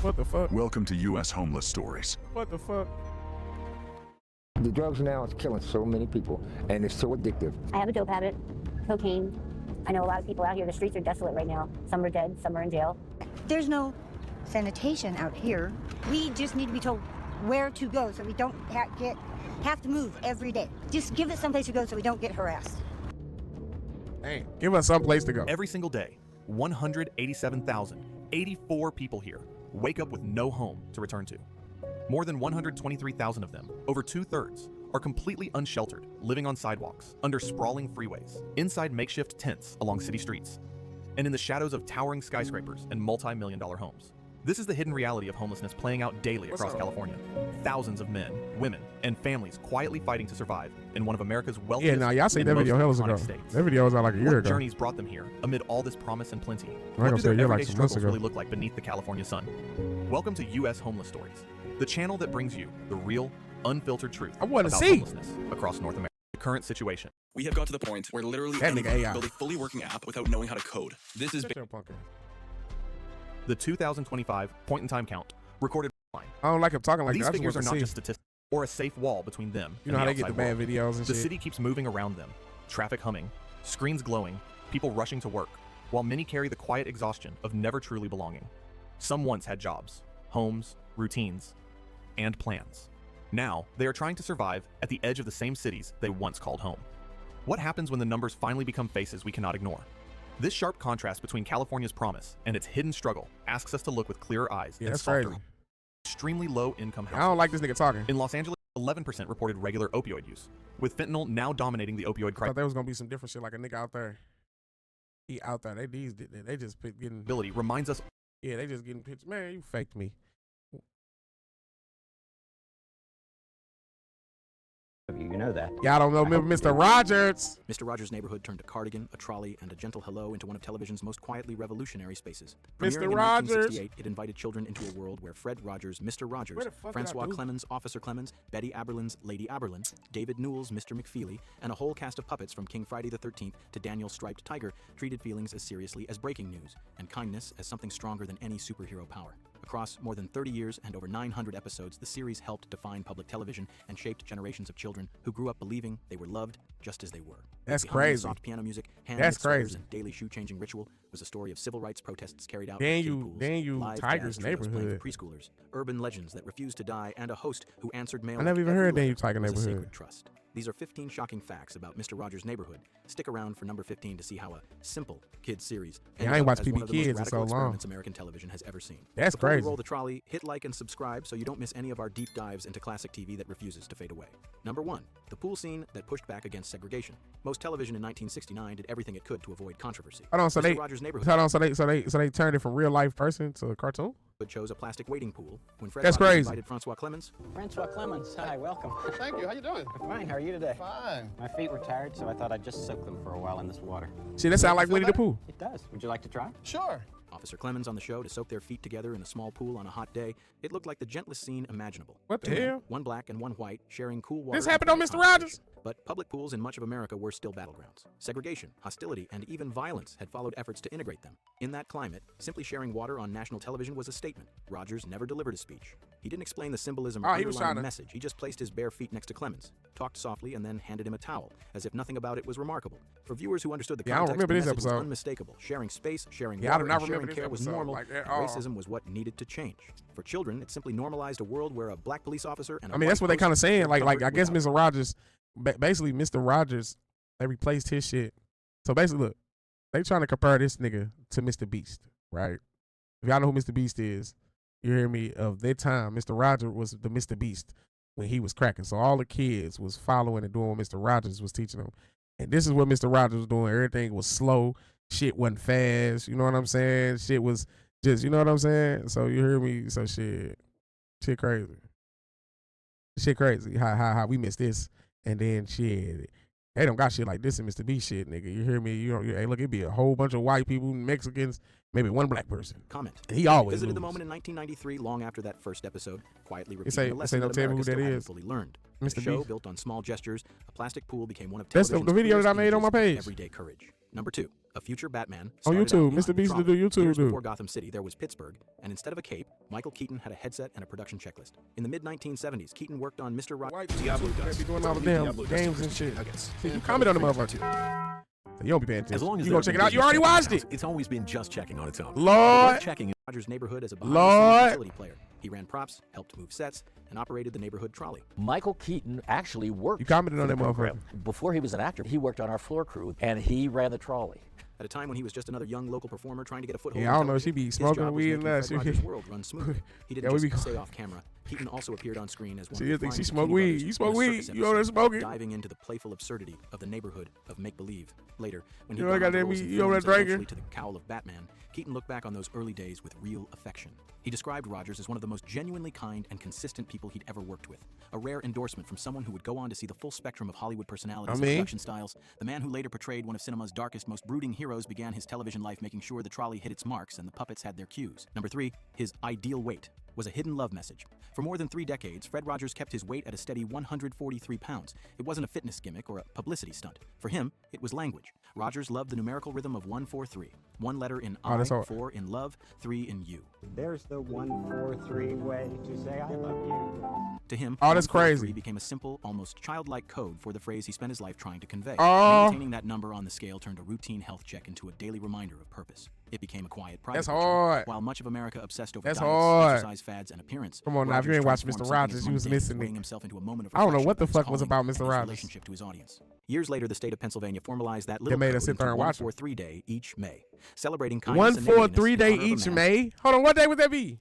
What the fuck? Welcome to U.S. Homeless Stories. What the fuck? The drugs now is killing so many people, and it's so addictive. I have a dope habit, cocaine. I know a lot of people out here, the streets are desolate right now. Some are dead, some are in jail. There's no sanitation out here. We just need to be told where to go so we don't have to move every day. Just give it someplace to go so we don't get harassed. Dang, give us some place to go. Every single day, 187,084 people here wake up with no home to return to. More than 123,000 of them, over 2/3, are completely unsheltered, living on sidewalks, under sprawling freeways, inside makeshift tents along city streets, and in the shadows of towering skyscrapers and multi-million-dollar homes. This is the hidden reality of homelessness playing out daily across California. Thousands of men, women, and families quietly fighting to survive in one of America's wealthiest y'all see that video hell ago. states. That video was out like a year ago. What journeys brought them here amid all this promise and plenty? I What do their everyday like some months struggles ago. really look like beneath the California sun? Welcome to U.S. Homeless Stories, the channel that brings you the real, unfiltered truth about homelessness across North America. The current situation. We have got to the point where literally anyone can build a fully working app without knowing how to code. This is The 2025 point-in-time count recorded online. I don't like him talking like These that. figures are not just statistics or a safe wall between them. You know how they get the bad videos and shit. The city keeps moving around them, traffic humming, screens glowing, people rushing to work, while many carry the quiet exhaustion of never truly belonging. Some once had jobs, homes, routines, and plans. Now, they are trying to survive at the edge of the same cities they once called home. What happens when the numbers finally become faces we cannot ignore? This sharp contrast between California's promise and its hidden struggle asks us to look with clearer eyes and softer, extremely low-income households. I don't like this nigga talking. In Los Angeles, 11% reported regular opioid use, with fentanyl now dominating the opioid crisis. I thought there was gonna be some different shit, like a nigga out there. He out there. They just getting ability reminds us. Yeah, they just getting pictures. Man, you faked me. You know that. Y'all don't know Mr. Rogers. Mr. Rogers' Neighborhood turned a cardigan, a trolley, and a gentle hello into one of television's most quietly revolutionary spaces. Mr. In Rogers. 1968, it invited children into a world where Fred Rogers, Mr. Rogers, Francois Clemens, Officer Clemens, Betty Aberlin's Lady Aberlin, David Newell's Mr. McFeely, and a whole cast of puppets from King Friday the 13th to Daniel's Striped Tiger treated feelings as seriously as breaking news, and kindness as something stronger than any superhero power. Across more than 30 years and over 900 episodes, the series helped define public television and shaped generations of children who grew up believing they were loved just as they were. That's Behind crazy. Soft piano music, That's crazy. and daily shoe-changing ritual was a story of civil rights protests carried out Daniel Tiger's Neighborhood. Preschoolers, urban legends that refused to die, and a host who answered mail. I never even heard Daniel Tiger was a Neighborhood. sacred trust. These are 15 shocking facts about Mr. Rogers' Neighborhood. Stick around for number 15 to see how a simple kids series I ain't watched as PB one of the most Kids in radical so long. experiments American television has ever seen. That's Before we crazy. roll the trolley, hit like and subscribe so you don't miss any of our deep dives into classic TV that refuses to fade away. Number 1, the pool scene that pushed back against segregation. Most television in 1969 did everything it could to avoid controversy. Hold on, so Mr. Rogers' Neighborhood they turned it from real life person to a cartoon? chose a plastic wading pool when Fred That's Rogers crazy. invited Francois Clemens. Francois Clemens, hi, welcome. Thank you. How you doing? Fine, how are you today? Fine. My feet were tired, so I thought I'd just soak them for a while in this water. See, that sound like Winnie the Pooh. It does. Would you like to try? Sure. Officer Clemens on the show to soak their feet together in a small pool on a hot day. It looked like the gentlest scene imaginable. What the Two men, hell? one black and one white, sharing cool water. This happened on Mr. Rogers? But public pools in much of America were still battlegrounds. Segregation, hostility, and even violence had followed efforts to integrate them. In that climate, simply sharing water on national television was a statement. Rogers never delivered a speech. He didn't explain the symbolism or he was underlying trying to- message. He just placed his bare feet next to Clemens, talked softly, and then handed him a towel, as if nothing about it was remarkable. For viewers who understood the Yeah, I don't context, remember the this message was episode. unmistakable. Sharing space, sharing Yeah, I water, do not and sharing remember this care was episode, normal. like, at all. Racism was what needed to change. For children, it simply normalized a world where a black police officer and a I mean, that's white what they kind of host saying. were Like I covered guess without Mr. Rogers, basically Mr. Rogers, they replaced his shit. So basically, look, they trying to compare this nigga to Mr. Beast, right? If y'all know who Mr. Beast is, you hear me? Of their time, Mr. Rogers was the Mr. Beast when he was cracking. So all the kids was following and doing what Mr. Rogers was teaching them. And this is what Mr. Rogers was doing. Everything was slow. Shit wasn't fast. You know what I'm saying? Shit was just, you know what I'm saying? So you hear me? So shit crazy. Shit crazy. How we missed this. And then shit, they don't got shit like this in Mr. B shit, nigga. You hear me? You know, hey, look, it'd be a whole bunch of white people, Mexicans, maybe one black person. Comment. He always visited lose. the moment in 1993, long after that first episode, quietly It say- repeating a it lesson say no that tell me America who that still hadn't is. fully learned. Mr. The show Beast. built on small gestures, a plastic pool became one of That's the television's video that I clearest made on my images of page. everyday courage. Number 2, a future Batman. On started YouTube, out Mr. behind Beast Trolley. to do YouTube, Years dude. before Gotham City, there was Pittsburgh, and instead of a cape, Michael Keaton had a headset and a production checklist. In the mid-1970s, Keaton worked on Mr. White Diablo be dust. doing all the Diablo damn dust games over and shit. nuggets. See, you comment on the motherfucker. You don't be paying attention. As long as you gonna they're check it out. You business already checking watched accounts, it. It's always been just checking on its own. Lord. Checking in Rogers' neighborhood as a Lord. behind-the-scenes utility player. He ran props, helped move sets, and operated the neighborhood trolley. Michael Keaton actually worked. You commented on for that the program. motherfucker. Before he was an actor, he worked on our floor crew, and he ran the trolley. At a time when he was just another young local performer trying to get a foothold. Yeah, I don't in know. She television, be his smoking job was weed and making that. Fred She Rogers' world run smoothly. He didn't Yeah, we just be- stay off camera. Keaton also appeared on screen as one See, of you the think she finest smoke Bikini weed. brothers You in smoke a weed. circus You over there episode, smoking. diving into the playful absurdity of the neighborhood of make-believe. Later, when he You know, I brought got that roles me- in you over there films and drinking? eventually to the cowl of Batman, Keaton looked back on those early days with real affection. He described Rogers as one of the most genuinely kind and consistent people he'd ever worked with. A rare endorsement from someone who would go on to see the full spectrum of Hollywood personalities and production styles. The man who later portrayed one of cinema's darkest, most brooding heroes began his television life making sure the trolley hit its marks and the puppets had their cues. Number 3, his ideal weight was a hidden love message. For more than 3 decades, Fred Rogers kept his weight at a steady 143 pounds. It wasn't a fitness gimmick or a publicity stunt. For him, it was language. Rogers loved the numerical rhythm of 143. 1 letter in I, that's all. 4 in love, 3 in you. There's the 143 way to say I love you. To him, Oh, that's 143 crazy. became a simple, almost childlike code for the phrase he spent his life trying to convey. Oh. Maintaining that number on the scale turned a routine health check into a daily reminder of purpose. It became a quiet private That's ritual. hard. While much of America obsessed over That's diets, hard. exercise fads, and appearance, Come on now, if you Rogers ain't watching transformed Mr. something Rogers, as you was mundane as missing weighing it. himself into a moment of I don't know reflection what the about his fuck was calling about and Mr. his Rogers. relationship to his audience. Years later, the state of Pennsylvania formalized that little made code us sit into there and watch 143 day each May, celebrating kindness and 143 neighborliness in day honor of a each man. May. Hold on, what day would that be?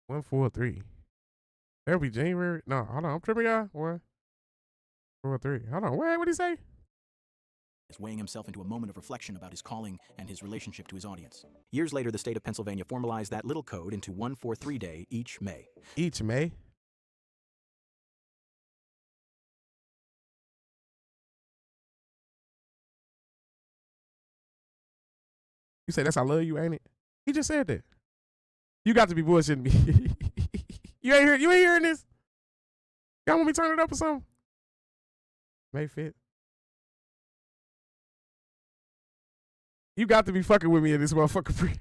One, 4, 3. That'll be January. No, hold on. I'm tripping, y'all. 1, 4, 3. Hold on. What did he say? Is weighing himself into a moment of reflection about his calling and his relationship to his audience. Years later, the state of Pennsylvania formalized that little code into 143 day each May. Each May. You say that's I love you, ain't it? He just said that. You got to be bullshitting me. You ain't hearing this? Y'all want me to turn it up or something? May 5th. You got to be fucking with me in this motherfucker free.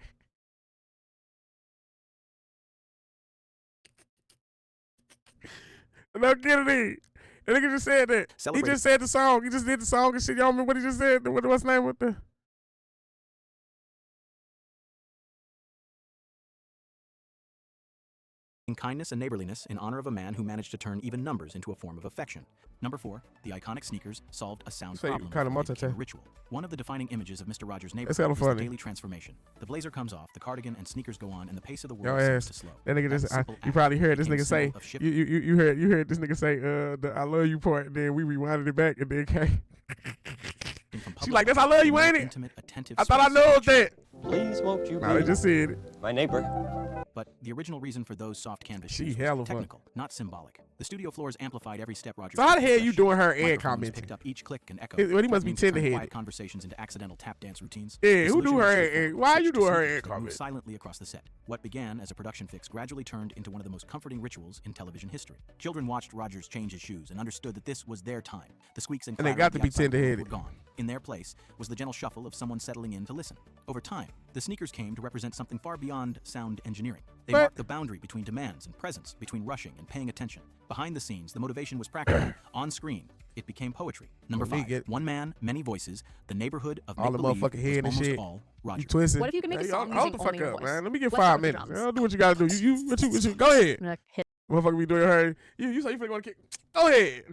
No kidding. The nigga just said that. He just said the song. He just did the song and shit. Y'all remember what he just said? What's the name with the... Kindness and neighborliness in honor of a man who managed to turn even numbers into a form of affection. Number 4, the iconic sneakers solved a sound Say, problem. kinda before they became a multitask. ritual. One of the defining images of Mr. Rogers' That's neighborhood hella was the funny. daily transformation. The blazer comes off, the cardigan and sneakers go on, and the pace of the Your world seems ass. to slow. That nigga That just... simple you act probably heard this became nigga a say... symbol of shipping. You heard this nigga say the I love you part, and then we rewinded it back, and then came... She like, that's I love you, ain't it? Intimate, attentive I thought I space know of that. Please won't you Nah, they be just said it. my neighbor? But the original reason for those soft canvas She shoes hella was fun. technical, not symbolic. The studio floors amplified every step Rogers So how the took hell to you expression. doing her and Microphones commenting? picked up each click and echo. Well, he must be threatening to turn tender-headed. quiet conversations into accidental tap dance routines. Yeah, The who do solution was her straightforward. and- why you Switch to doing her sneakers and that moved comment? silently across the set. What began as a production fix gradually turned into one of the most comforting rituals in television history. Children watched Rogers change his shoes and understood that this was their time. The squeaks and And they clatter got of to the be outside world tender-headed. were gone. In their place was the gentle shuffle of someone settling in to listen. Over time, the sneakers came to represent something far beyond sound engineering. They What? marked the boundary between demands and presence, between rushing and paying attention. Behind the scenes, the motivation was practical. On screen, it became poetry. Number Well, we 5, get- one man, many voices. The neighborhood of All the make-believe motherfucking was head and almost shit. all You Rogers. twisted. What if you could make a Hey, song hold using the fuck only your up, voice? man. Let me get Let's 5 start with the minutes. drums. Do what you gotta do. What you go ahead. I'm gonna hit. Motherfucker be doing her. You say you finna go to kick. Go ahead.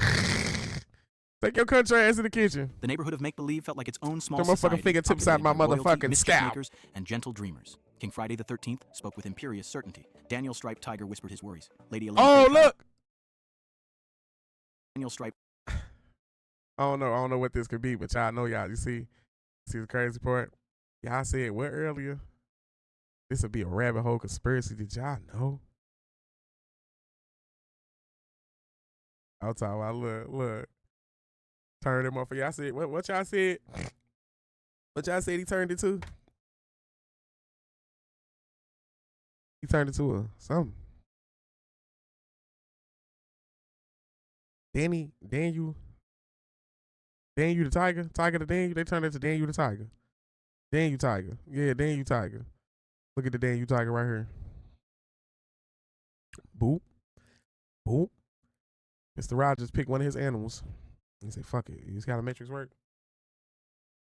Take your country ass in the kitchen. The neighborhood of make-believe felt like its own small Them motherfucking society, fingertips out my populated by royalty, motherfucking mystic scalp. makers, and gentle dreamers. King Friday the 13th spoke with imperious certainty. Daniel Striped Tiger whispered his worries. Lady Elaine Oh, Fairchild- look. Daniel Striped I don't know what this could be, but y'all know y'all. You see the crazy part? Y'all said what earlier? This would be a rabbit hole conspiracy. Did y'all know? I'll talk about look. Turn him off. Y'all said what y'all said? What y'all said he turned it to? He turned it to a something. Daniel the Tiger, Tiger the Daniel. They turned into Daniel the Tiger. Daniel Tiger. Yeah, Daniel Tiger. Look at the Daniel Tiger right here. Boop. Boop. Mr. Rogers picked one of his animals. He said, fuck it. He's got a matrix work.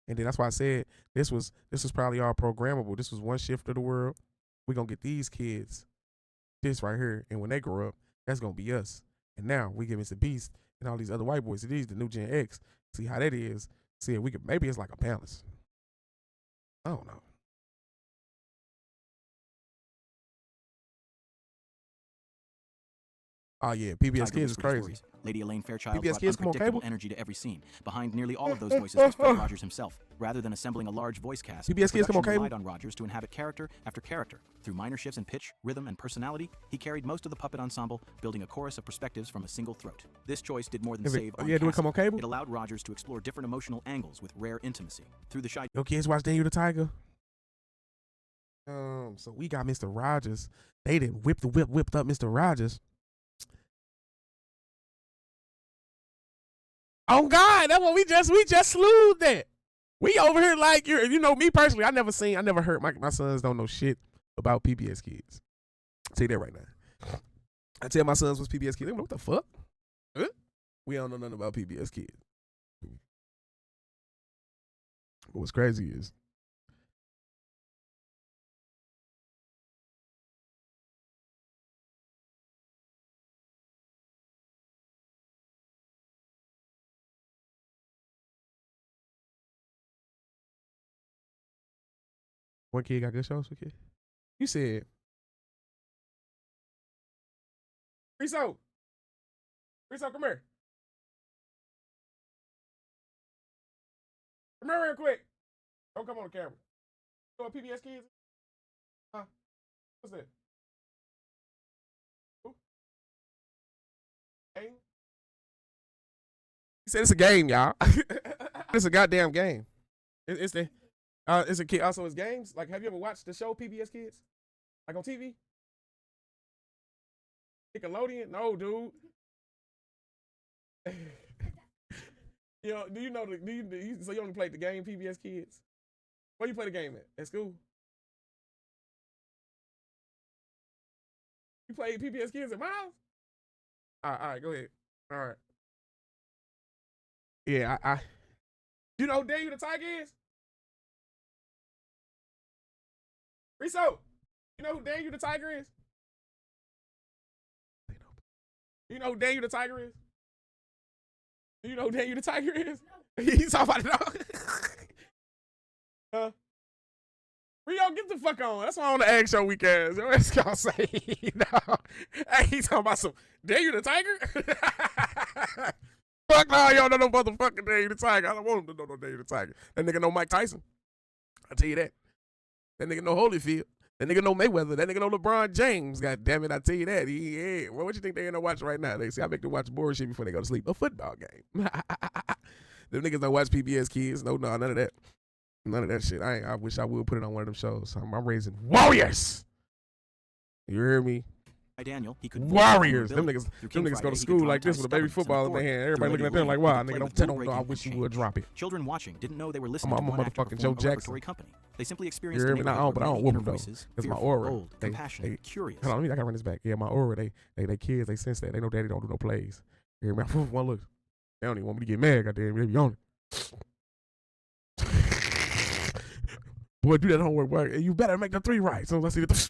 And then that's why I said this was probably all programmable. This was one shift of the world. We're gonna get these kids this right here. And when they grow up, that's gonna be us. And now we give Mr. Beast and all these other white boys. These the new Gen X. See how that is. See if we could, maybe it's like a balance. I don't know. Oh yeah, PBS Kids is crazy. Stories. Lady Elaine Fairchild PBS brought Kids come on unpredictable cable? energy to every scene. Behind nearly all of those voices was Fred Rogers himself. Rather than assembling a large voice cast, PBS Kids come on production cable? relied on Rogers to inhabit character after character. Through minor shifts in pitch, rhythm, and personality, he carried most of the puppet ensemble, building a chorus of perspectives from a single throat. This choice did more than save on do it come on casting. cable? It allowed Rogers to explore different emotional angles with rare intimacy. Through the shy Yo, kids, watch Daniel the Tiger. So we got Mr. Rogers. They didn't whipped up Mr. Rogers. Oh God, that's what we just slewed that. We over here like you know me personally. I never heard my sons don't know shit about PBS Kids. I'll tell you that right now. I tell my sons what's PBS Kids. They go, what the fuck? Huh? We don't know nothing about PBS Kids. But what's crazy is one kid got good shows for kid. You said Riso, come here. Come here real quick. Don't come on the camera. You know what PBS Kids? Huh? What's that? Who? Game? He said it's a game, y'all. It's a goddamn game. It's a kid. Also, it's games. Like, have you ever watched the show PBS Kids? Like on TV? Nickelodeon? No, dude. Do you know so you only played the game PBS Kids? Where you play the game at school? You played PBS Kids at my house? All right, go ahead. All right. Yeah, I you know who Daniel the Tiger is? Riso, you know who Daniel the Tiger is? You know who Daniel the Tiger is? Do you know who Daniel the Tiger is? He's talking about it. Huh? Rio, get the fuck on. That's why I want to ask your weak ass. Yo, that's gonna say no. Hey, he's talking about some Daniel the Tiger? Fuck no, y'all know no motherfucking Daniel the Tiger. I don't want him to know no Daniel the Tiger. That nigga know Mike Tyson. I tell you that. That nigga know Holyfield. That nigga know Mayweather. That nigga know LeBron James. God damn it, I tell you that. Yeah. Well, what you think they gonna watch right now? They say I make them watch boring shit before they go to sleep. A football game. Them niggas don't watch PBS Kids. No, none of that. None of that shit. I wish I would put it on one of them shows. I'm raising warriors. You hear me? Daniel, he could warriors. Them niggas go to school like this with a baby football in their hand. Everybody looking at them like, wow, nigga, don't know. I wish you would drop it. Children watching didn't know they were listening I'm a to one actor motherfucking perform Joe a Jackson. repertory company. They simply experienced But I don't whoop them though. voices, It's my fearful, aura. bold, compassionate, curious. Hold on, I gotta run this back. Yeah, my aura. They kids. They sense that. They know daddy don't do no plays. You hear me? One look. They don't even want me to get mad. Goddamn, they be on it. Boy, do that homework, boy. You better make the 3 right. So let's see the.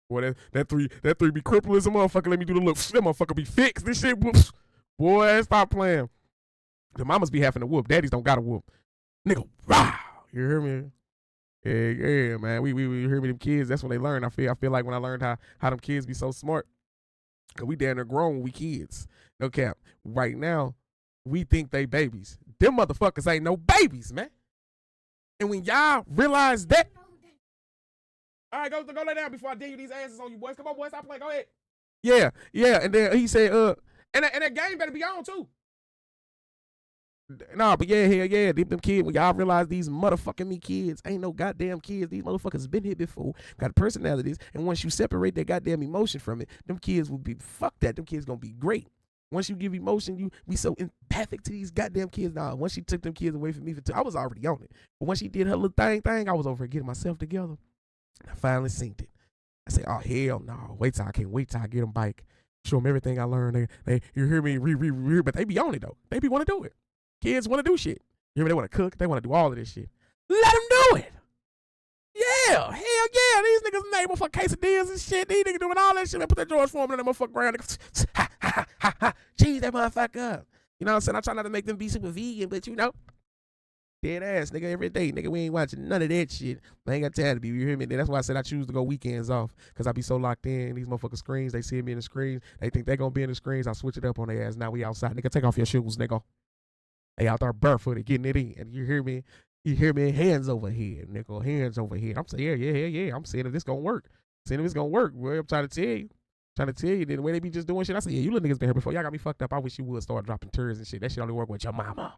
Boy, that three be crippled as a motherfucker. Let me do the look. That motherfucker be fixed. This shit, boy, stop playing. The mamas be having to whoop. Daddies don't gotta whoop. Nigga, wow. You hear me? Yeah, man. We hear me, them kids. That's when they learn. I feel like when I learned how them kids be so smart. Cause we damn near grown when we kids. No cap. Right now, we think they babies. Them motherfuckers ain't no babies, man. And when y'all realize that. All right, go lay down before I dig you these asses on you, boys. Come on, boys, stop playing. Go ahead. Yeah. And then he said, and that game better be on too. Nah, but yeah. Them kids, when y'all realize these motherfucking me kids ain't no goddamn kids. These motherfuckers been here before, got personalities, and once you separate that goddamn emotion from it, them kids will be fuck that. Them kids gonna be great. Once you give emotion, you be so empathic to these goddamn kids. Nah, once she took them kids away from me I was already on it. But when she did her little thing, I was over here getting myself together. I finally synced it. I said, oh, hell no. I can't wait till I get them bike. Show them everything I learned. You hear me? But they be on it, though. They be want to do it. Kids want to do shit. You hear me? They want to cook. They want to do all of this shit. Let them do it. Yeah. Hell yeah. These niggas neighbor for quesadillas and shit. These niggas doing all that shit. They put that George Foreman in that motherfucker ground. Ha, ha, ha, ha. Cheese that motherfucker up. You know what I'm saying? I try not to make them be super vegan, but you know. Dead ass, nigga, every day. Nigga, we ain't watching none of that shit. I ain't got time to be, you hear me? That's why I said I choose to go weekends off. Because I be so locked in. These motherfucking screens, they see me in the screens. They think they gonna be in the screens. I switch it up on their ass. Now we outside. Nigga, take off your shoes, nigga. They out there barefooted, getting it in. And you hear me? You hear me? Hands over here, nigga. Hands over here. I'm saying, yeah. I'm saying if this gonna work. Saying if it's gonna work. Boy, I'm trying to tell you. Then the way they be just doing shit. I said, yeah, you little niggas been here before. Y'all got me fucked up. I wish you would start dropping turds and shit. That shit only work with your mama.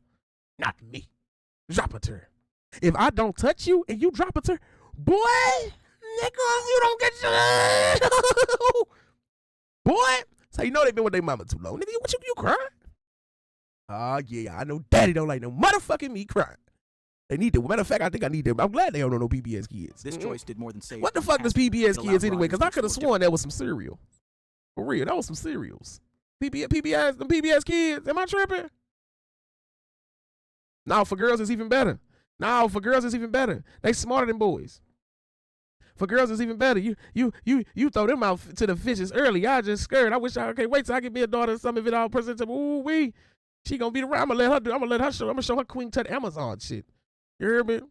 Not me. Drop a turd. If I don't touch you and you drop a turd, boy, nigga, you don't get your boy. So you know they been with their mama too long. Nigga, what you crying? Oh yeah, I know daddy don't like no motherfucking me crying. They need to. Matter of fact, I think I need them. I'm glad they don't know no PBS kids. This choice did more than say. What the fuck does PBS kids anyway? Because I could have sworn that was some cereal. For real, that was some cereals. PBS kids. Am I tripping? No, for girls it's even better. They smarter than boys. For girls it's even better. You throw them out to the fishes early. I just scared. I wish I can't wait till I can be a daughter of some of it all present. Ooh wee. She gonna be around. I'm gonna show her Queen Tut Amazon shit. You hear me?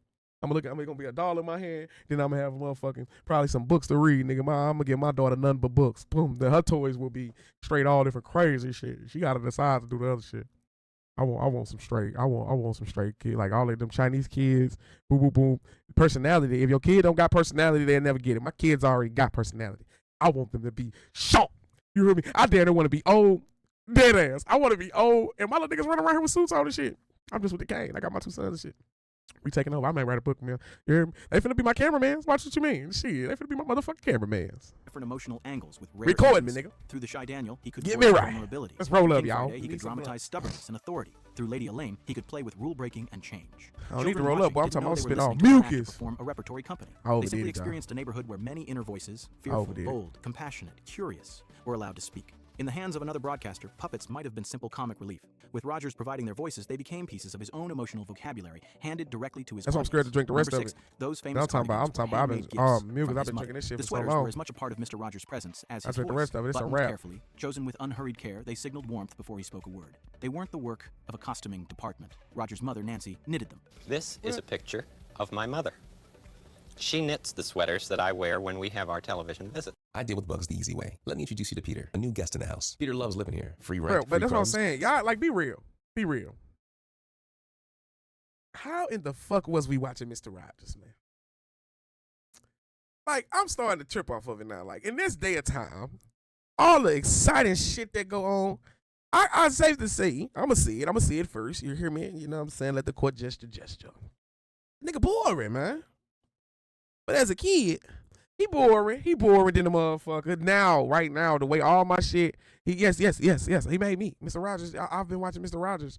I'm gonna be a doll in my hand. Then I'm gonna have motherfucking probably some books to read, nigga. I'm gonna give my daughter nothing but books. Boom. Then her toys will be straight all different crazy shit. She gotta decide to do the other shit. I want some straight. I want some straight kid. Like all of them Chinese kids. Boom, boom, boom. Personality. If your kid don't got personality, they'll never get it. My kids already got personality. I want them to be sharp. You hear me? I dare they want to be old. Dead ass. I want to be old. And my little niggas running around here with suits on and shit. I'm just with the cane. I got my 2 sons and shit. We taking over. I might write a book, man. You hear me? They finna be my cameramans. Watch what you mean. Shit, they finna be my motherfucking cameramans. Different emotional angles with rare record me, nigga. Through the Shy Daniel, he could get me right. vulnerability. Let's roll up, King y'all. Friday, he could dramatize stubbornness and authority. Through Lady Elaine, he could play with rule breaking and change. I don't need to roll up, boy. I'm talking about spit off mucus. Form a repertory company. They simply it, experienced a neighborhood where many inner voices, fearful, bold, compassionate, curious, were allowed to speak. In the hands of another broadcaster, puppets might have been simple comic relief. With Rogers providing their voices, they became pieces of his own emotional vocabulary, handed directly to his. That's why I'm scared to drink the rest of it. Those famous I'm talking about. I've been drinking this shit for so long. Were as much a part of Mr. Rogers' presence as his voice. The rest of it. It's a wrap. Carefully, chosen with unhurried care, they signaled warmth before he spoke a word. They weren't the work of a costuming department. Rogers' mother, Nancy, knitted them. This is a picture of my mother. She knits the sweaters that I wear when we have our television visit. I deal with bugs the easy way. Let me introduce you to Peter, a new guest in the house. Peter loves living here. Free rent, free but that's crumbs. what I'm saying. Y'all, like, be real. Be real. How in the fuck was we watching Mr. Rogers, man? Like, I'm starting to trip off of it now. Like, in this day of time, all the exciting shit that go on, I safe to say, I'm going to see it. I'm going to see it first. You hear me? You know what I'm saying? Let the court gesture. Nigga boring, man. But as a kid, he boring than the motherfucker. Now, right now, the way all my shit, yes, he made me. Mr. Rogers, I've been watching Mr. Rogers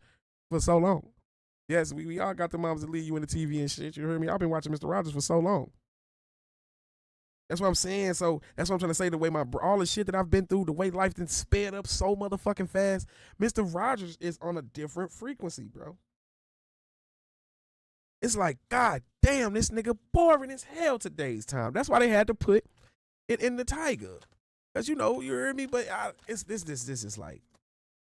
for so long. Yes, we all got the moms that leave you in the TV and shit, you hear me? I've been watching Mr. Rogers for so long. That's what I'm saying. So that's what I'm trying to say, the way all the shit that I've been through, the way life done sped up so motherfucking fast, Mr. Rogers is on a different frequency, bro. It's like, God damn, this nigga boring as hell today's time. That's why they had to put it in the Tiger. Because, you know, you hear me? But this is like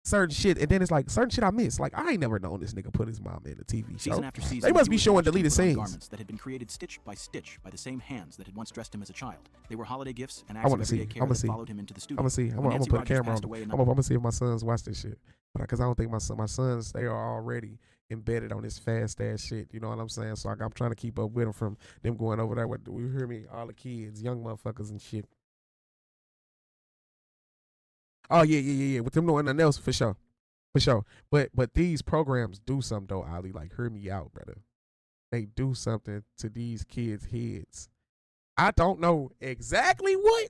certain shit. And then it's like certain shit I miss. Like, I ain't never known this nigga put his mama in a TV show. Season after season, they must be showing deleted scenes. Garments that had been created stitch by stitch by the same hands that had once dressed him as a child. They were holiday gifts and acts of everyday care that followed him into the studio. I'm going to put a camera on them. I'm going to see if my sons watch this shit. Because I don't think my sons, they are already embedded on this fast ass shit, you know what I'm saying? So I'm trying to keep up with them from them going over there with, you hear me? All the kids, young motherfuckers and shit. Oh yeah. With them knowing nothing else for sure. But these programs do something though, Ali. Like, hear me out, brother. They do something to these kids' heads. I don't know exactly what,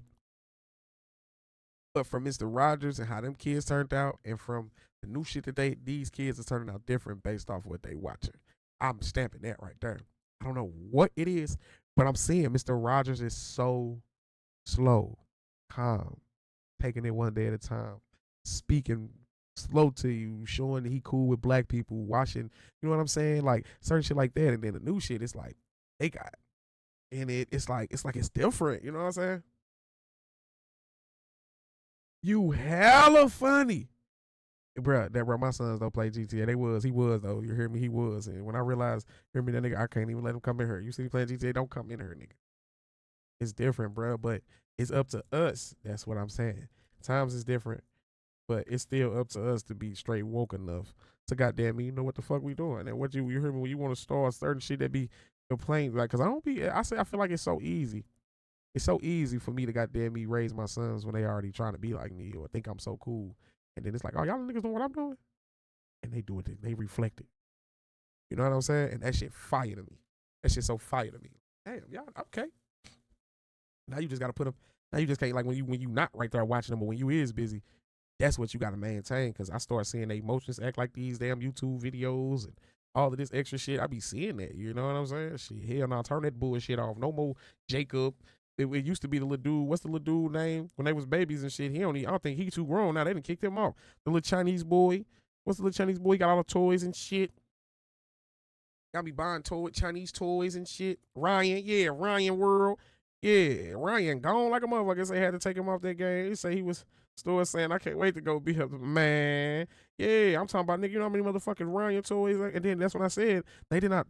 But from Mr. Rogers and how them kids turned out, and from the new shit that these kids are turning out different based off what they watching. I'm stamping that right there. I don't know what it is, but I'm seeing Mr. Rogers is so slow, calm, taking it one day at a time, speaking slow to you, showing that he cool with black people, watching, you know what I'm saying? Like certain shit like that. And then the new shit, it's like they got, and it's like it's different, you know what I'm saying? You hella funny. Bro, my sons don't play GTA. He was though. You hear me? He was. And when I realized, hear me, that nigga, I can't even let him come in here. You see me playing GTA? Don't come in here, nigga. It's different, bro. But it's up to us. That's what I'm saying. Times is different, but it's still up to us to be straight woke enough to goddamn me, you know what the fuck we doing. And what you hear me when you want to start certain shit that be complaints, like, cause I feel like it's so easy. It's so easy for me to goddamn me raise my sons when they already trying to be like me or think I'm so cool. And then it's like, oh, y'all niggas doing what I'm doing? And they do it. They reflect it. You know what I'm saying? And that shit fire to me. That shit so fire to me. Damn, y'all, okay. Now you just got to put them, now you just can't, like when you not right there watching them, but when you is busy, that's what you got to maintain. Because I start seeing their emotions act like these damn YouTube videos and all of this extra shit. I be seeing that. You know what I'm saying? Shit, hell no, turn that bullshit off. No more Jacob. It used to be the little dude. What's the little dude name? When they was babies and shit, I don't think he too grown now. They done kicked him off. The little Chinese boy. What's the little Chinese boy? He got all the toys and shit. Got me buying Chinese toys and shit. Ryan, yeah, Ryan World. Yeah, Ryan gone like a motherfucker. They had to take him off that game. He say he was still saying, I can't wait to go beat up the man. Yeah, I'm talking about, nigga, you know how many motherfucking Ryan toys? And then that's when I said they did not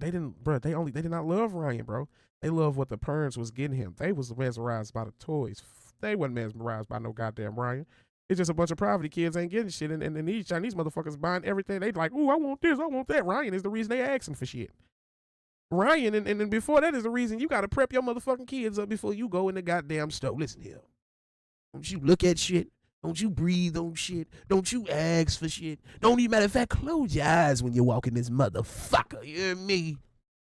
love Ryan, bro. They love what the parents was getting him. They was mesmerized by the toys. They wasn't mesmerized by no goddamn Ryan. It's just a bunch of poverty kids ain't getting shit, and these Chinese motherfuckers buying everything. They like, ooh, I want this, I want that. Ryan is the reason they asking for shit. Ryan, and then before that is the reason you gotta prep your motherfucking kids up before you go in the goddamn store. Listen here. Don't you look at shit. Don't you breathe on shit. Don't you ask for shit. Don't even, matter of fact, close your eyes when you're walking this motherfucker. You hear me?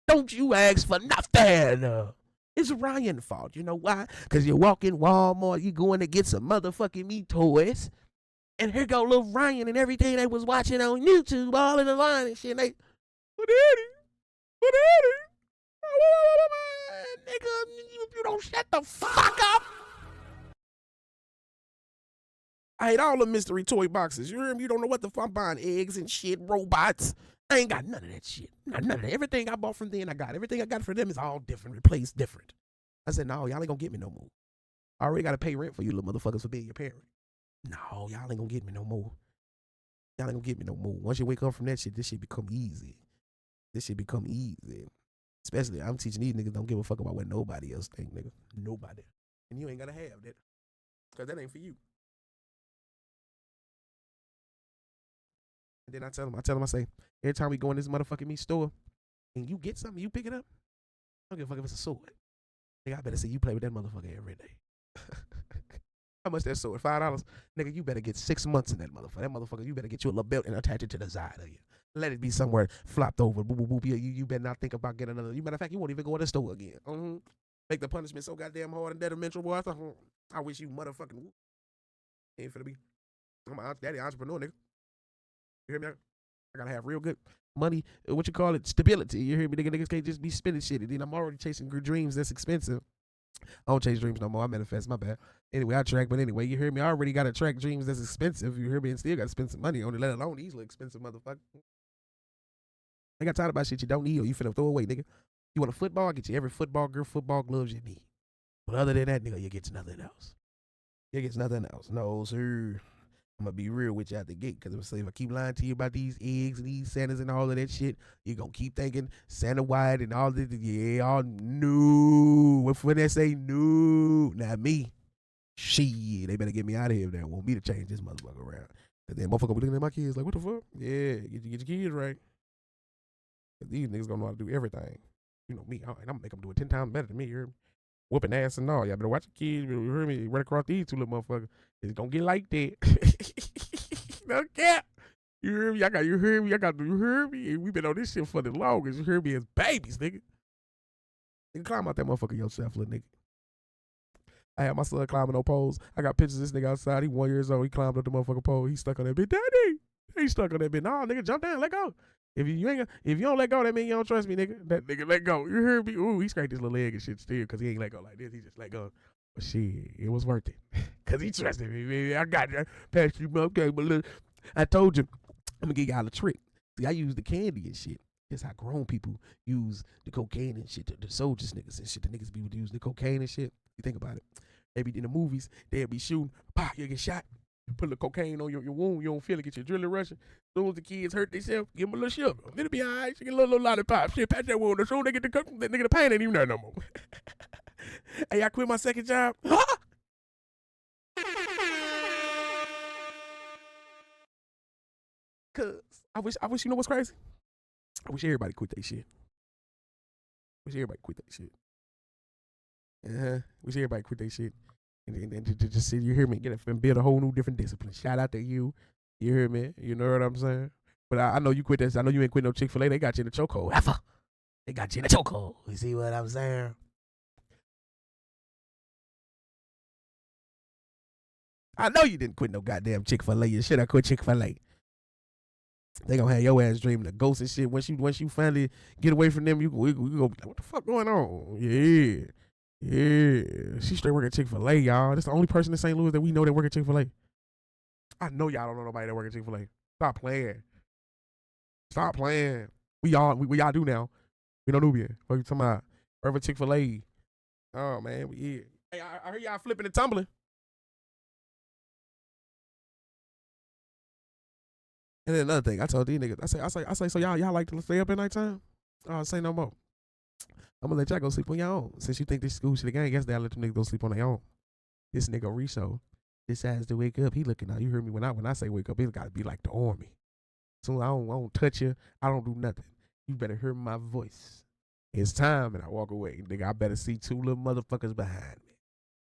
Don't you ask for nothing. It's Ryan's fault. You know why? Because you walk in Walmart, you going to get some motherfucking me toys. And here go little Ryan and everything they was watching on YouTube, all in the line and shit. And they, what daddy? Nigga, you don't shut the fuck up. I hate all the mystery toy boxes. You hear me? You don't know what the fuck I'm buying. Eggs and shit, robots. I ain't got none of that shit. None of that. Everything I bought from them, I got. Everything I got for them is all different, replaced different. I said, no, y'all ain't gonna get me no more. I already gotta pay rent for you little motherfuckers for being your parent. No, y'all ain't gonna get me no more. Y'all ain't gonna get me no more. Once you wake up from that shit, this shit become easy. Especially, I'm teaching these niggas don't give a fuck about what nobody else think, nigga. Nobody. And you ain't gotta have that. Because that ain't for you. And then I tell them, I say, every time we go in this motherfucking meat store and you get something, you pick it up, I don't give a fuck if it's a sword. Nigga, I better say you play with that motherfucker every day. How much that sword? $5? Nigga, you better get 6 months in that motherfucker. That motherfucker, you better get you a little belt and attach it to the side of you. Let it be somewhere flopped over. Boop, boop, boop. You better not think about getting another. Matter of fact, you won't even go to the store again. Make the punishment so goddamn hard and detrimental, boy. I wish you motherfucking ain't finna be. I'm a daddy entrepreneur, nigga. You hear me? I gotta have real good money, what you call it, stability. You hear me? Niggas can't just be spending shit. And then I'm already chasing dreams that's expensive. I don't chase dreams no more. I manifest, my bad. Anyway, I track, but anyway, you hear me? I already got to track dreams that's expensive. You hear me? And still got to spend some money on it, let alone these little expensive motherfuckers. I got tired about shit you don't need or you finna throw away, nigga. You want a football? I get you every football gear, football gloves you need. But other than that, nigga, you get nothing else. You get nothing else. No, sir. I'm gonna be real with you at the gate, because if I keep lying to you about these eggs and these Santas and all of that shit, you're gonna keep thinking Santa White and all this. Yeah, all new. When they say new, not me. Shit, they better get me out of here if they want me to change this motherfucker around. And then motherfucker be looking at my kids like, what the fuck? Yeah, get your kids right. Cause these niggas gonna know how to do everything. You know me, I'm gonna make them do it 10 times better than me. You hear me? Whooping ass and all. Y'all better watch your kids. You hear me? Run across these two little motherfuckers. It's gonna get like that. No cap. You hear me? You hear me? We been on this shit for the longest. You hear me? As babies, nigga. Nigga, climb out that motherfucker yourself, little nigga. I had my son climbing on poles. I got pictures of this nigga outside. He 1 year old. He climbed up the motherfucking pole. He stuck on that bitch. Daddy, he stuck on that bitch. Nah, nigga, jump down, let go. If you don't let go, that mean you don't trust me, nigga. That nigga let go. You heard me? Ooh, he scraped his little leg and shit still because he ain't let go like this. He just let go. But shit, it was worth it because he trusted me, baby. I got you. Pass you, okay, but look, I told you, I'm gonna give y'all a trick. See, I use the candy and shit. That's how grown people use the cocaine and shit. The soldiers niggas and shit. The niggas be using the cocaine and shit. You think about it. Maybe in the movies, they'll be shooting. Pah, you get shot. Put the cocaine on your wound. You don't feel it. Get your adrenaline rushing. As soon as the kids hurt themselves, give them a little sugar. It'll be all right. She get a little lollipop. Shit, patch that wound. As soon as they get the cook, that nigga, the pain ain't even there no more. Hey, I quit my second job. Cause I wish you know what's crazy? I wish everybody quit that shit. Wish everybody quit that shit. Wish everybody quit that shit. And just see, you hear me, get it and build a whole new different discipline. Shout out to you. You hear me? You know what I'm saying? But I know you quit this. I know you ain't quit no Chick-fil-A. They got you in the chokehold. Ever. They got you in the chokehold. You see what I'm saying? I know you didn't quit no goddamn Chick-fil-A. You should have quit Chick-fil-A. They gonna have your ass dreaming of ghosts and shit. Once you finally get away from them, you go like, what the fuck going on? Yeah. She straight working Chick-fil-A, y'all. That's the only person in St. Louis that we know that work at Chick-fil-A. I know y'all don't know nobody that work at Chick-fil-A. Stop playing. Stop playing. We all do now. We know Nubian. What you talking about? Wherever Chick-fil-A. Oh man, yeah. Hey, I heard y'all flipping and tumbling. And then another thing, I told these niggas, I say, so y'all like to stay up at nighttime? Oh, say no more. I'm gonna let y'all go sleep on your own. Since you think this school shit again, I guess they'll let them niggas go sleep on their own. This nigga Riso decides to wake up. He looking out. You heard me when I say wake up, it's gotta be like the army. So I don't touch you. I don't do nothing. You better hear my voice. It's time, and I walk away. Nigga, I better see two little motherfuckers behind me.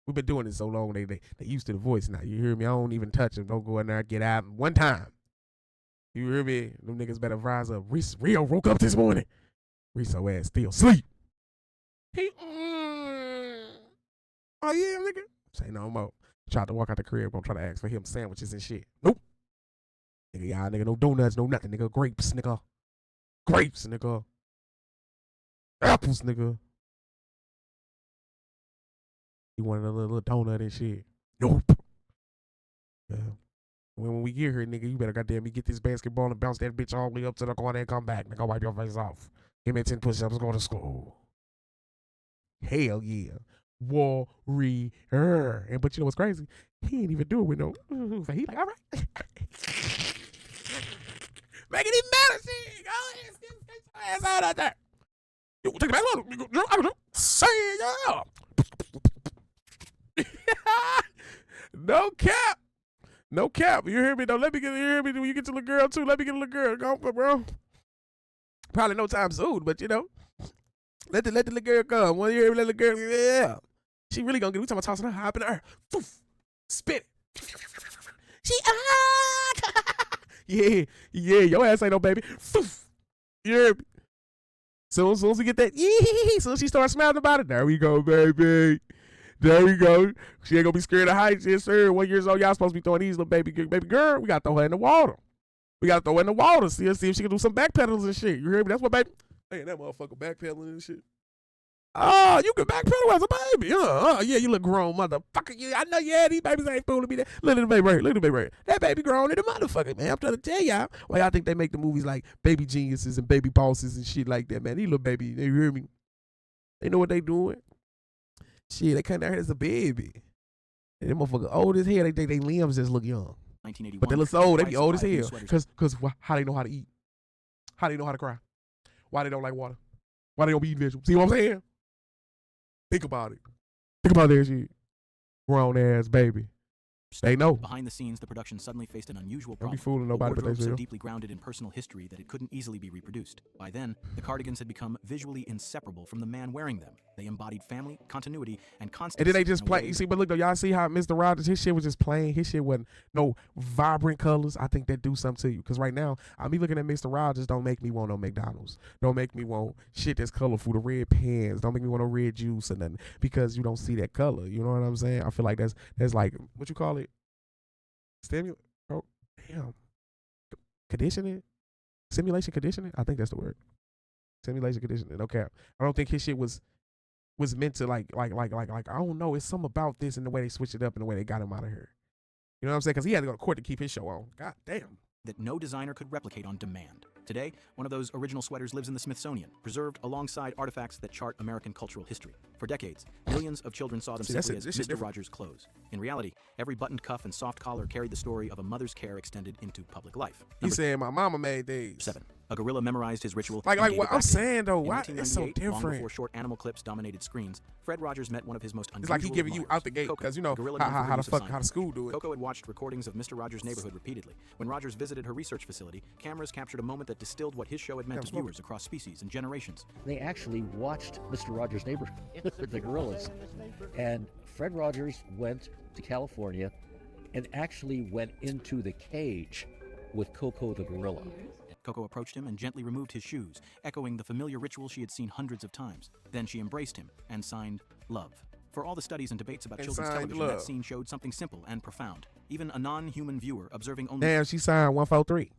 We've been doing this so long, they used to the voice now. You hear me? I don't even touch them. Don't go in there, get out one time. You hear me? Them niggas better rise up. Rio woke up this morning. Riso ass still sleep. He, oh yeah, nigga. Say no more. Tried to walk out the crib, gonna try to ask for him sandwiches and shit. Nope. Nigga, y'all nigga, no donuts, no nothing, nigga. Grapes, nigga. Grapes, nigga. Apples, nigga. He wanted a little donut and shit. Nope. Yeah. When we get here, nigga, you better goddamn me get this basketball and bounce that bitch all the way up to the corner and come back. Nigga, wipe your face off. Give me 10 push-ups, go to school. Hell yeah. Warrior. And but you know what's crazy? He ain't even do it with no. So he like, all right. Make it even better, shit. Go ahead, get your ass out there. You take the back on. Say yeah. No cap. No cap. You hear me though? Let me get. You hear me? When you get to the girl too, let me get a little girl. Go for bro. Probably no time soon, but you know, let the little girl come. When you hear me, let the girl. Yeah, she really gonna get. We talking about tossing her high up in the air. Poof, spit it. She yeah. Your ass ain't no baby. Poof. You hear me? Soon as we get that, soon as she starts smiling about it, there we go, baby. There we go. She ain't gonna be scared of heights. Yes, sir. 1 year old, y'all supposed to be throwing these little baby girl. We gotta throw her in the water. We gotta throw her in the water. See if she can do some backpedals and shit. You hear me? That's what baby. Hey, that motherfucker backpedaling and shit. Oh, you can backpedal as a baby. Yeah, you look grown, motherfucker. I know, yeah, these babies ain't fooling me. Look at the baby right here. Look at the baby right here. That baby grown in the motherfucker, man. I'm trying to tell y'all. Why y'all think they make the movies like Baby Geniuses and Baby Bosses and shit like that, man? These little baby, you hear me? They know what they doing. Shit, they come down here as a baby. And them motherfuckers old as hell. They think they limbs just look young. 1981. But they look so old. They be old as hell. Cause how they know how to eat? How they know how to cry? Why they don't like water? Why they don't be eating vegetables? See what I'm saying? Think about it. Think about that shit. Grown ass baby. They know. Behind the scenes, the production suddenly faced an unusual problem. Don't be fooling nobody but they so deeply grounded in personal history that it couldn't easily be reproduced. By then, the cardigans had become visually inseparable from the man wearing them. They embodied family, continuity, and And constancy. then they just play. You see, but look though, y'all see how Mr. Rogers, his shit was just plain. His shit wasn't no vibrant colors. I think that do something to you. Cause right now, me looking at Mr. Rogers don't make me want no McDonald's. Don't make me want shit that's colorful. The red pants. Don't make me want no red juice or nothing. Because you don't see that color. You know what I'm saying? I feel like that's like what you call it? Stimulant. Oh, damn. Conditioning. Simulation conditioning. I think that's the word. Simulation conditioning. Okay. I don't think his shit was meant to like I don't know. It's something about this and the way they switched it up and the way they got him out of here. You know what I'm saying? Because he had to go to court to keep his show on. God damn. That no designer could replicate on demand. Today, one of those original sweaters lives in the Smithsonian, preserved alongside artifacts that chart American cultural history. For decades, millions of children saw them simply as Mr. Rogers' clothes. In reality, every buttoned cuff and soft collar carried the story of a mother's care extended into public life. He said, "My mama made these." 7. A gorilla memorized his ritual. Like what I'm saying though, why it's so different? Long before short animal clips dominated screens, Fred Rogers met one of his most unusual. It's like he giving you out the gate because you know how the school do it. Coco had watched recordings of Mr. Rogers' neighborhood repeatedly. When Rogers visited her research facility, cameras captured a moment that distilled what his show had meant to viewers across species and generations. They actually watched Mr. Rogers' neighborhood, the gorillas, and Fred Rogers went to California and actually went into the cage with Coco the gorilla. Coco approached him and gently removed his shoes, echoing the familiar ritual she had seen hundreds of times. Then she embraced him and signed love. For all the studies and debates about children's television, that scene showed something simple and profound. Even a non-human viewer observing only... Damn, she signed 143.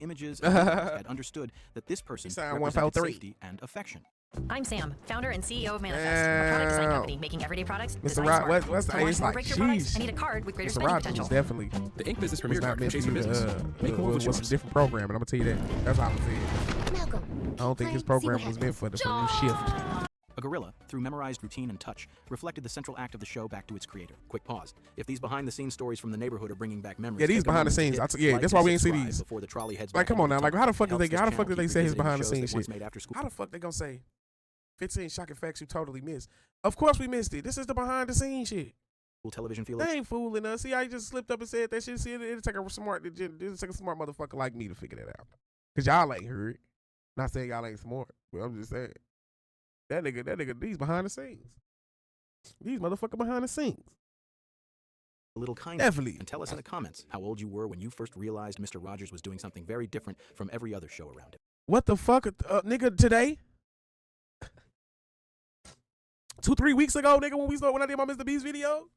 Images had understood that this person represented safety and affection. I'm Sam, founder and CEO of Manifest, a product design company making everyday products. Mr. Rogers, what's the age like? Sheesh. I need a card with greater spending potential. Definitely. The Ink Business Premier not Card meant for to business. was a different program, and I'm gonna tell you that. That's how I see it. Malcolm, I don't think his program was meant for the new shift. A gorilla, through memorized routine and touch, reflected the central act of the show back to its creator. Quick pause. If these behind-the-scenes stories from the neighborhood are bringing back memories, yeah, these behind-the-scenes. That's why we ain't see these. Before the trolley heads like, come on now. Like, how the fuck did they say his behind-the-scenes shit? How the fuck they gonna say 15 shocking facts you totally missed? Of course we missed it. This is the behind-the-scenes shit. Television feel they ain't fooling us. See how you just slipped up and said that shit. See, it'll take a smart motherfucker like me to figure that out. Cause y'all ain't heard. Not saying y'all ain't smart, but I'm just saying. That nigga, these behind the scenes. These motherfucker behind the scenes. A little kind Definitely. And tell us in the comments how old you were when you first realized Mr. Rogers was doing something very different from every other show around him. What the fuck, nigga, today? 2-3 weeks ago, nigga, when I did my Mr. Beast video?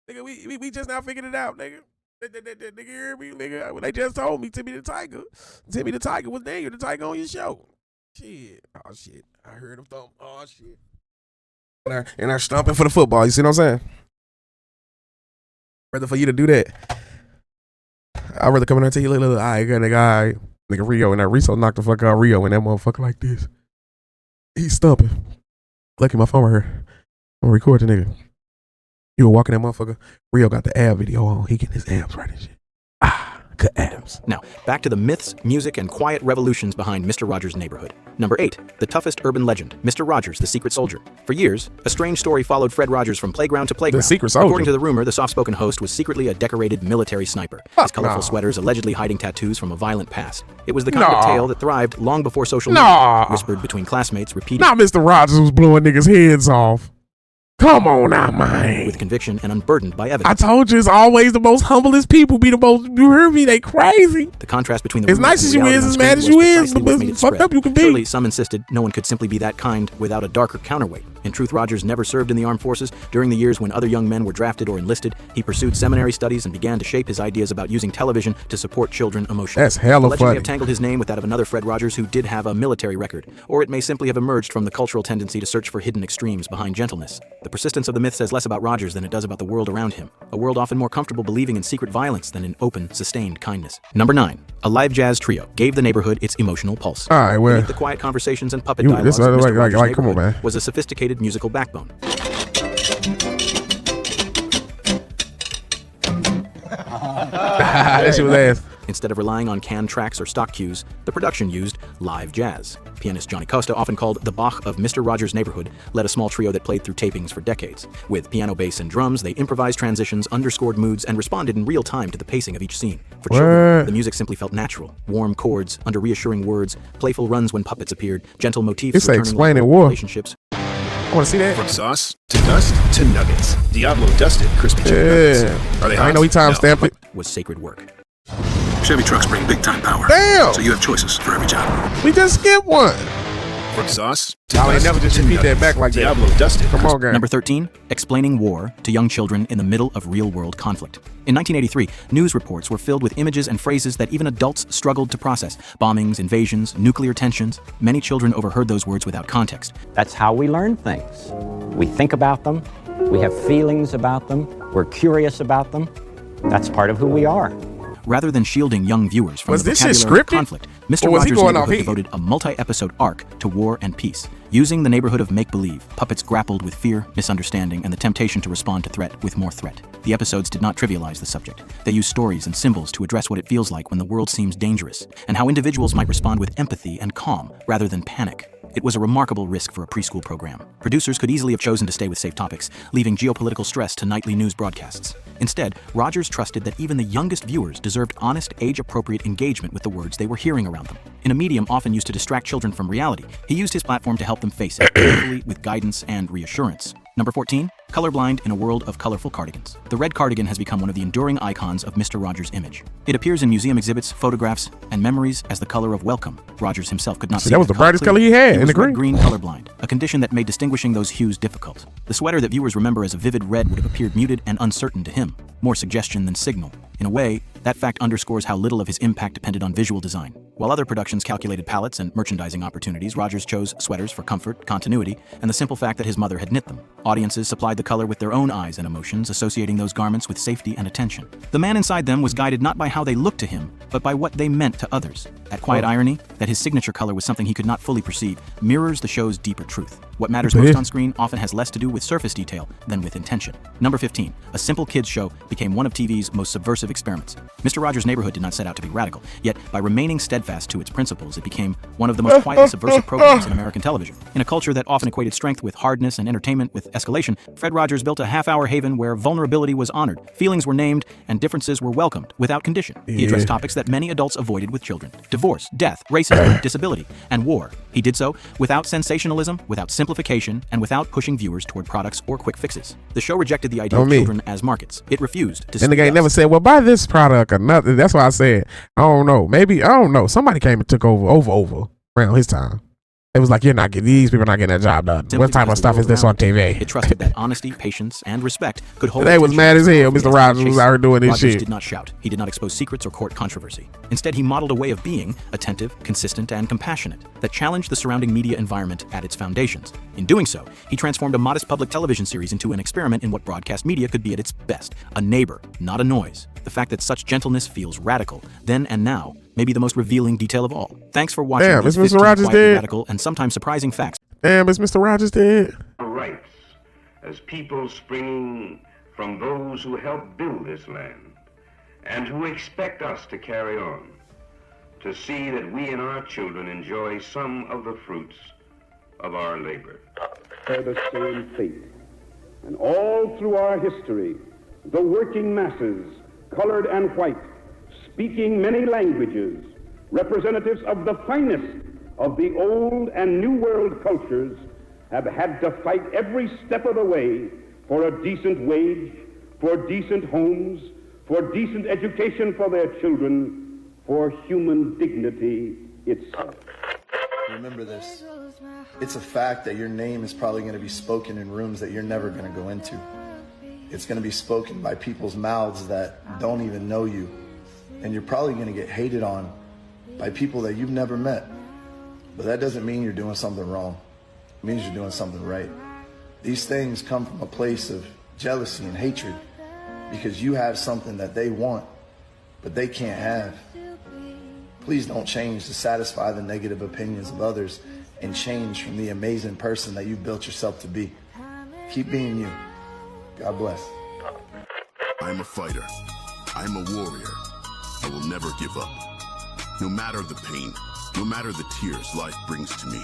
Nigga, we just now figured it out, nigga. Nigga, hear me, nigga? They just told me Timmy the Tiger was Daniel the Tiger on your show. Shit. Oh, shit. I heard him thump. Oh, shit. And they're stomping for the football. You see what I'm saying? Rather for you to do that, I'd rather come in there and tell you, look, all right, good nigga, nigga Rio, and that Rizzo knocked the fuck out Rio, and that motherfucker like this. He's stomping. Lucky my phone right here. I'm gonna record the nigga. You were walking that motherfucker. Rio got the ab video on. He getting his abs right and shit. Good abs. Now, back to the myths, music, and quiet revolutions behind Mr. Rogers' neighborhood. Number 8, the toughest urban legend, Mr. Rogers, the Secret Soldier. For years, a strange story followed Fred Rogers from playground to playground. The Secret Soldier? According to the rumor, the soft-spoken host was secretly a decorated military sniper, his colorful sweaters allegedly hiding tattoos from a violent past. It was the kind of tale that thrived long before social media, whispered between classmates, repeated. Not Mr. Rogers was blowing niggas' heads off. Come on now, man. With conviction and unburdened by evidence. I told you it's always the most humblest people be the most, you heard me, they crazy. The contrast between the as nice as you is, as mad as you is, but fucked up you can be. Surely some insisted no one could simply be that kind without a darker counterweight. In truth, Rogers never served in the armed forces. During the years when other young men were drafted or enlisted, he pursued seminary studies and began to shape his ideas about using television to support children emotionally. That's hella funny. The legend may have tangled his name with that of another Fred Rogers who did have a military record, or it may simply have emerged from the cultural tendency to search for hidden extremes behind gentleness. The persistence of the myth says less about Rogers than it does about the world around him, a world often more comfortable believing in secret violence than in open, sustained kindness. Number 9, a live jazz trio gave the neighborhood its emotional pulse. All right, well, beneath the quiet conversation and puppet dialogues, Mr. Rogers' come on, man. was a sophisticated musical backbone. That shit was ass. Instead of relying on canned tracks or stock cues, the production used live jazz. Pianist Johnny Costa, often called the Bach of Mr. Rogers' Neighborhood, led a small trio that played through tapings for decades. With piano, bass, and drums, they improvised transitions, underscored moods, and responded in real time to the pacing of each scene. For children, the music simply felt natural. Warm chords, under reassuring words, playful runs when puppets appeared, gentle motifs returning like relationships. I want to see that. From sauce to dust to nuggets. Diablo dusted crispy chicken nuggets. Are they hot? I know he time-stamped it. Was sacred work. Chevy trucks bring big-time power. Damn! So you have choices for every job. We just skipped one. From sauce to y'all ain't dust never just to repeat nuggets. that back like Diablo that. dusted. Come on, guys. Number 13, explaining war to young children in the middle of real-world conflict. In 1983, news reports were filled with images and phrases that even adults struggled to process. Bombings, invasions, nuclear tensions. Many children overheard those words without context. That's how we learn things. We think about them, we have feelings about them, we're curious about them. That's part of who we are. Rather than shielding young viewers from Was the this shit vocabulary of scripted? conflict, Mr. Or was he Rogers' going off Neighborhood heat? devoted a multi-episode arc to war and peace. Using the neighborhood of make-believe, puppets grappled with fear, misunderstanding, and the temptation to respond to threat with more threat. The episodes did not trivialize the subject. They used stories and symbols to address what it feels like when the world seems dangerous, and how individuals might respond with empathy and calm rather than panic. It was a remarkable risk for a preschool program. Producers could easily have chosen to stay with safe topics, leaving geopolitical stress to nightly news broadcasts. Instead, Rogers trusted that even the youngest viewers deserved honest, age-appropriate engagement with the words they were hearing around them. In a medium often used to distract children from reality, he used his platform to help them face it, carefully, with guidance and reassurance. Number 14, colorblind in a world of colorful cardigans. The red cardigan has become one of the enduring icons of Mr. Rogers' image. It appears in museum exhibits, photographs, and memories as the color of welcome. Rogers himself could not see that was the brightest color he had in the green. Green colorblind, a condition that made distinguishing those hues difficult. The sweater that viewers remember as a vivid red would have appeared muted and uncertain to him, more suggestion than signal. In a way, that fact underscores how little of his impact depended on visual design. While other productions calculated palettes and merchandising opportunities, Rogers chose sweaters for comfort, continuity, and the simple fact that his mother had knit them. Audiences supplied the color with their own eyes and emotions, associating those garments with safety and attention. The man inside them was guided not by how they looked to him, but by what they meant to others. That quiet irony, that his signature color was something he could not fully perceive, mirrors the show's deeper truth. What matters most on screen often has less to do with surface detail than with intention. Number 15, a simple kids show became one of TV's most subversive experiments. Mr. Rogers' Neighborhood did not set out to be radical, yet by remaining steadfast to its principles, it became one of the most quietly subversive programs in American television. In a culture that often equated strength with hardness and entertainment with escalation, Fred Rogers built a half-hour haven where vulnerability was honored, feelings were named, and differences were welcomed without condition. He addressed topics that many adults avoided with children: divorce, death, racism, disability, and war. He did so without sensationalism, without simplification, and without pushing viewers toward products or quick fixes. The show rejected the idea of children as markets. It refused to. And the guy never said, "Well, buy this product or nothing." That's why I said, I don't know. Maybe I don't know. Somebody came and took over around his time. It was like, you're not getting these people, not getting that job done. What type of stuff is this on TV? It trusted that honesty, patience, and respect could hold. They was mad as hell. Mr. Rogers was out here doing this Rogers shit. did not shout. He did not expose secrets or court controversy. Instead, he modeled a way of being attentive, consistent, and compassionate that challenged the surrounding media environment at its foundations. In doing so, he transformed a modest public television series into an experiment in what broadcast media could be at its best: a neighbor, not a noise. The fact that such gentleness feels radical then and now may be the most revealing detail of all. Thanks for watching. Damn, these is Mr. 15 Rogers quietly dead? radical and sometimes surprising facts. Damn, is Mr. Rogers dead? Rights as people springing from those who helped build this land and who expect us to carry on, to see that we and our children enjoy some of the fruits of our labor. Share the same faith. And all through our history, the working masses, colored and white, speaking many languages, representatives of the finest of the old and new world cultures, have had to fight every step of the way for a decent wage, for decent homes, for decent education for their children, for human dignity itself. Remember this. It's a fact that your name is probably going to be spoken in rooms that you're never going to go into. It's going to be spoken by people's mouths that don't even know you. And you're probably going to get hated on by people that you've never met. But that doesn't mean you're doing something wrong. It means you're doing something right. These things come from a place of jealousy and hatred because you have something that they want, but they can't have. Please don't change to satisfy the negative opinions of others and change from the amazing person that you built yourself to be. Keep being you. God bless. I'm a fighter. I'm a warrior. I will never give up. No matter the pain, No matter the tears life brings to me,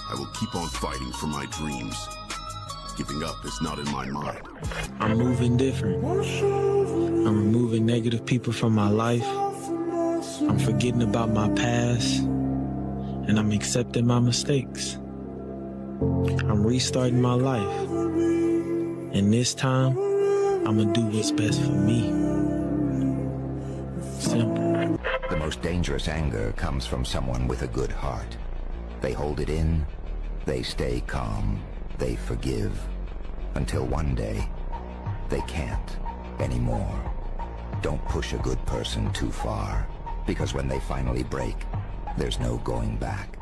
I will keep on fighting for my dreams. Giving up is not in my mind. I'm moving different. I'm removing negative people from my life. I'm forgetting about my past. And I'm accepting my mistakes. I'm restarting my life. And this time, I'm gonna do what's best for me. Simple. The most dangerous anger comes from someone with a good heart. They hold it in, they stay calm, they forgive, until one day, they can't anymore. Don't push a good person too far, because when they finally break, there's no going back.